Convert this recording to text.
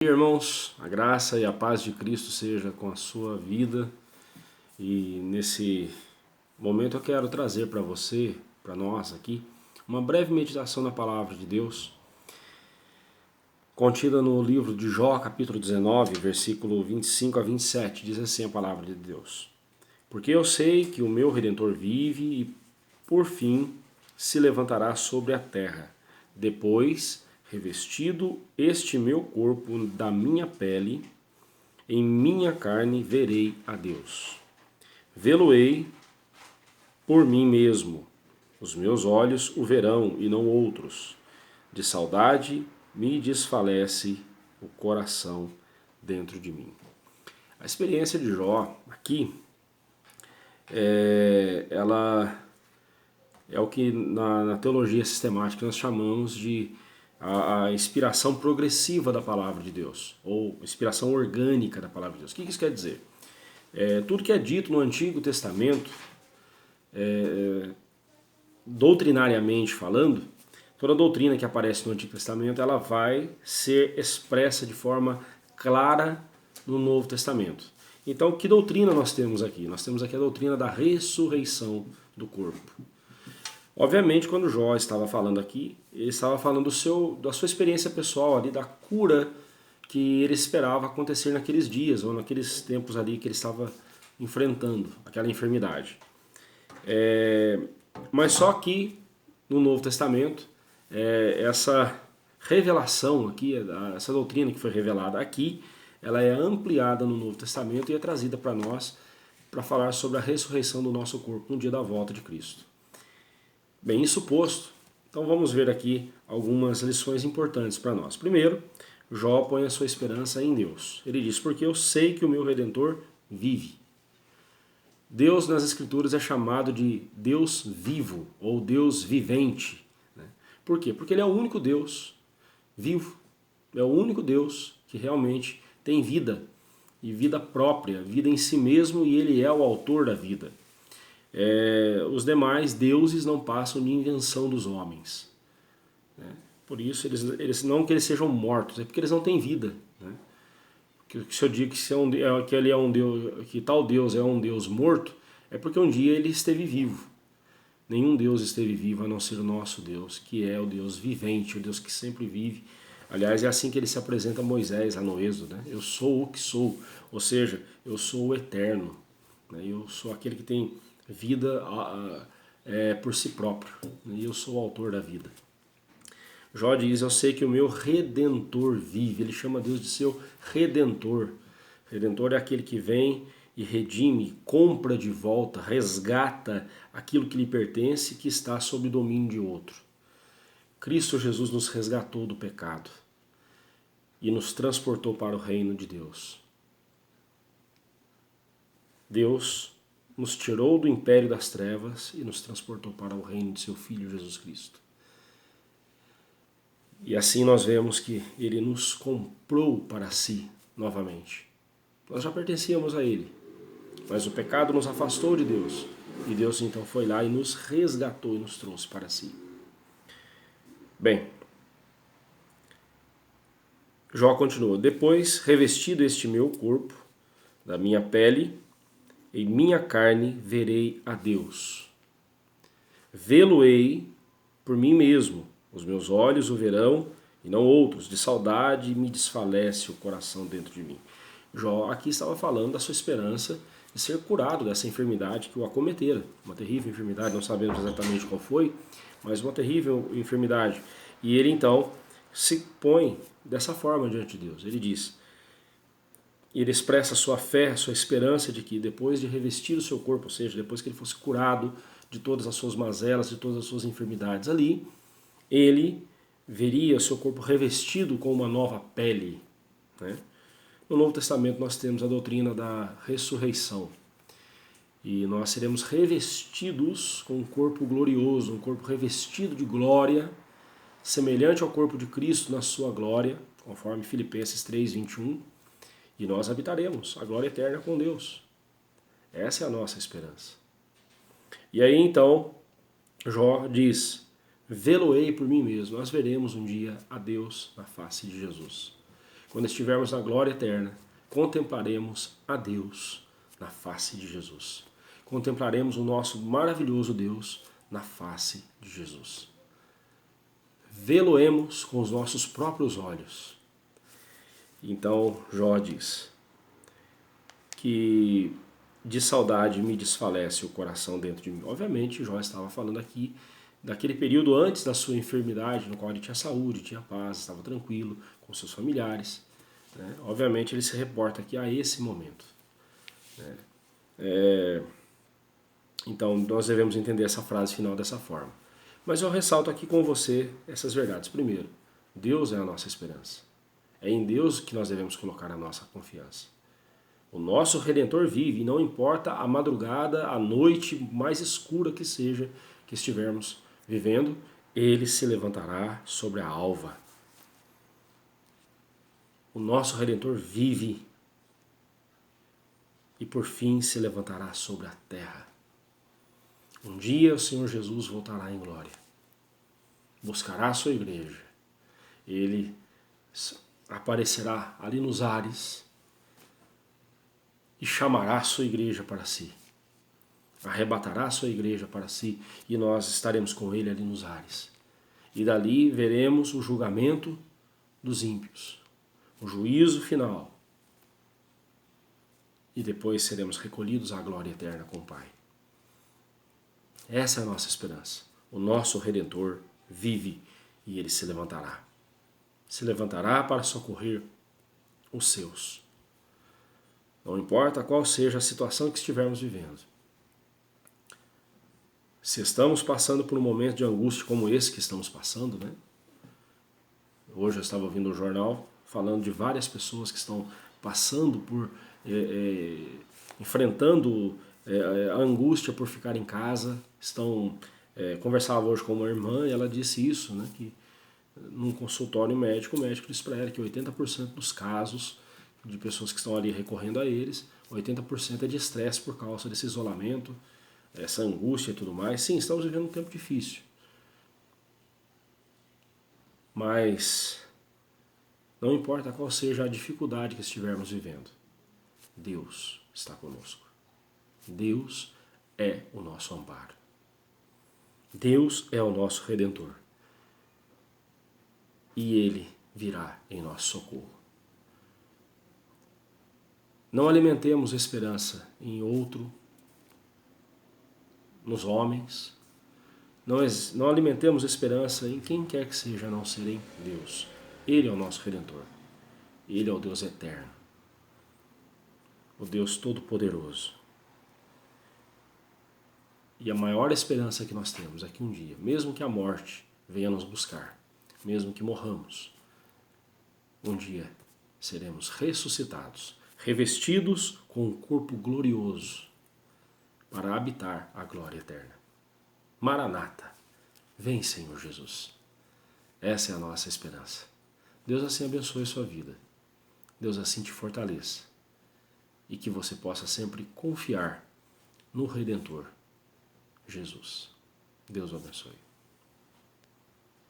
Irmãos, a graça e a paz de Cristo seja com a sua vida. E nesse momento eu quero trazer para você, para nós aqui, uma breve meditação na palavra de Deus, contida no livro de Jó, capítulo 19, versículo 25 a 27. Diz assim a palavra de Deus: Porque eu sei que o meu Redentor vive e por fim se levantará sobre a terra. Depois, revestido este meu corpo da minha pele, em minha carne verei a Deus. Vê-lo-ei por mim mesmo. Os meus olhos o verão e não outros. De saudade me desfalece o coração dentro de mim. A experiência de Jó aqui, ela é o que na teologia sistemática nós chamamos de a inspiração progressiva da palavra de Deus, ou inspiração orgânica da palavra de Deus. O que isso quer dizer? Tudo que é dito no Antigo Testamento, doutrinariamente falando, toda doutrina que aparece no Antigo Testamento, ela vai ser expressa de forma clara no Novo Testamento. Então, que doutrina nós temos aqui? Nós temos aqui a doutrina da ressurreição do corpo. Obviamente, quando Jó estava falando aqui, ele estava falando da sua experiência pessoal ali, da cura que ele esperava acontecer naqueles dias, ou naqueles tempos ali que ele estava enfrentando aquela enfermidade. Mas só que no Novo Testamento, essa revelação aqui, essa doutrina que foi revelada aqui, ela é ampliada no Novo Testamento e é trazida para nós para falar sobre a ressurreição do nosso corpo no dia da volta de Cristo. Bem, isso posto, então vamos ver aqui algumas lições importantes para nós. Primeiro, Jó põe a sua esperança em Deus. Ele diz, porque eu sei que o meu Redentor vive. Deus nas Escrituras é chamado de Deus vivo ou Deus vivente. Por quê? Porque Ele é o único Deus vivo. É o único Deus que realmente tem vida, e vida própria, vida em si mesmo, e Ele é o autor da vida. Os demais deuses não passam de invenção dos homens. Por isso, eles não que eles sejam mortos, é porque eles não têm vida. Se eu digo que ele é um Deus, que tal Deus é um Deus morto, é porque um dia ele esteve vivo. Nenhum Deus esteve vivo a não ser o nosso Deus, que é o Deus vivente, o Deus que sempre vive. Aliás, é assim que ele se apresenta a Moisés lá no Êxodo, né? Eu sou o que sou, ou seja, eu sou o eterno, né? Eu sou aquele que tem vida por si próprio, e eu sou o autor da vida. Jó diz, eu sei que o meu Redentor vive. Ele chama Deus de seu Redentor. Redentor é aquele que vem e redime, compra de volta, resgata aquilo que lhe pertence, que está sob o domínio de outro. Cristo Jesus nos resgatou do pecado e nos transportou para o reino de Deus. Deus nos tirou do império das trevas e nos transportou para o reino de seu Filho Jesus Cristo. E assim nós vemos que Ele nos comprou para si novamente. Nós já pertencíamos a Ele, mas o pecado nos afastou de Deus. E Deus então foi lá e nos resgatou e nos trouxe para si. Bem, Jó continua, depois revestido este meu corpo, da minha pele, em minha carne verei a Deus. Vê-lo-ei por mim mesmo, os meus olhos o verão e não outros, de saudade me desfalece o coração dentro de mim. Jó aqui estava falando da sua esperança de ser curado dessa enfermidade que o acometera, uma terrível enfermidade, não sabemos exatamente qual foi, mas uma terrível enfermidade. E ele então se põe dessa forma diante de Deus. Ele diz, ele expressa a sua fé, a sua esperança de que depois de revestir o seu corpo, ou seja, depois que ele fosse curado de todas as suas mazelas, de todas as suas enfermidades ali, ele veria o seu corpo revestido com uma nova pele. No Novo Testamento nós temos a doutrina da ressurreição. E nós seremos revestidos com um corpo glorioso, um corpo revestido de glória, semelhante ao corpo de Cristo na sua glória, conforme Filipenses 3:21, e nós habitaremos a glória eterna com Deus. Essa é a nossa esperança. E aí então, Jó diz, vê-lo-ei por mim mesmo, nós veremos um dia a Deus na face de Jesus. quando estivermos na glória eterna, contemplaremos a Deus na face de Jesus. Contemplaremos o nosso maravilhoso Deus na face de Jesus. Vê-lo-emos com os nossos próprios olhos. Então Jó diz que de saudade me desfalece o coração dentro de mim. Obviamente Jó estava falando aqui daquele período antes da sua enfermidade, no qual ele tinha saúde, tinha paz, estava tranquilo com seus familiares. Né? Obviamente ele se reporta aqui a esse momento. Né? Então nós devemos entender essa frase final dessa forma. Mas eu ressalto aqui com você essas verdades. Primeiro, Deus é a nossa esperança. É em Deus que nós devemos colocar a nossa confiança. O nosso Redentor vive, e não importa a madrugada, a noite mais escura que seja que estivermos vivendo, Ele se levantará sobre a alva. O nosso Redentor vive e por fim se levantará sobre a terra. Um dia o Senhor Jesus voltará em glória, buscará a sua igreja, Ele aparecerá ali nos ares e chamará a sua igreja para si, arrebatará a sua igreja para si e nós estaremos com Ele ali nos ares. E dali veremos o julgamento dos ímpios, o juízo final. E depois seremos recolhidos à glória eterna com o Pai. Essa é a nossa esperança. O nosso Redentor vive e Ele se levantará. Se levantará para socorrer os seus. Não importa qual seja a situação que estivermos vivendo. Se estamos passando por um momento de angústia como esse que estamos passando, né? Hoje eu estava ouvindo o jornal falando de várias pessoas que estão passando por, enfrentando a angústia por ficar em casa. Conversava hoje com uma irmã e ela disse isso, né? Que num consultório médico, o médico disse para ela que 80% dos casos de pessoas que estão ali recorrendo a eles, 80% é de estresse por causa desse isolamento, essa angústia e tudo mais. Sim, estamos vivendo um tempo difícil. Mas não importa qual seja a dificuldade que estivermos vivendo, Deus está conosco. Deus é o nosso amparo. Deus é o nosso Redentor. E Ele virá em nosso socorro. Não alimentemos esperança em outro, nos homens. Não alimentemos esperança em quem quer que seja, a não ser em Deus. Ele é o nosso Redentor. Ele é o Deus eterno. O Deus Todo-Poderoso. E a maior esperança que nós temos é que um dia, mesmo que a morte venha nos buscar, mesmo que morramos, um dia seremos ressuscitados, revestidos com um corpo glorioso para habitar a glória eterna. Maranata, vem Senhor Jesus. Essa é a nossa esperança. Deus assim abençoe sua vida. Deus assim te fortaleça. E que você possa sempre confiar no Redentor, Jesus. Deus o abençoe.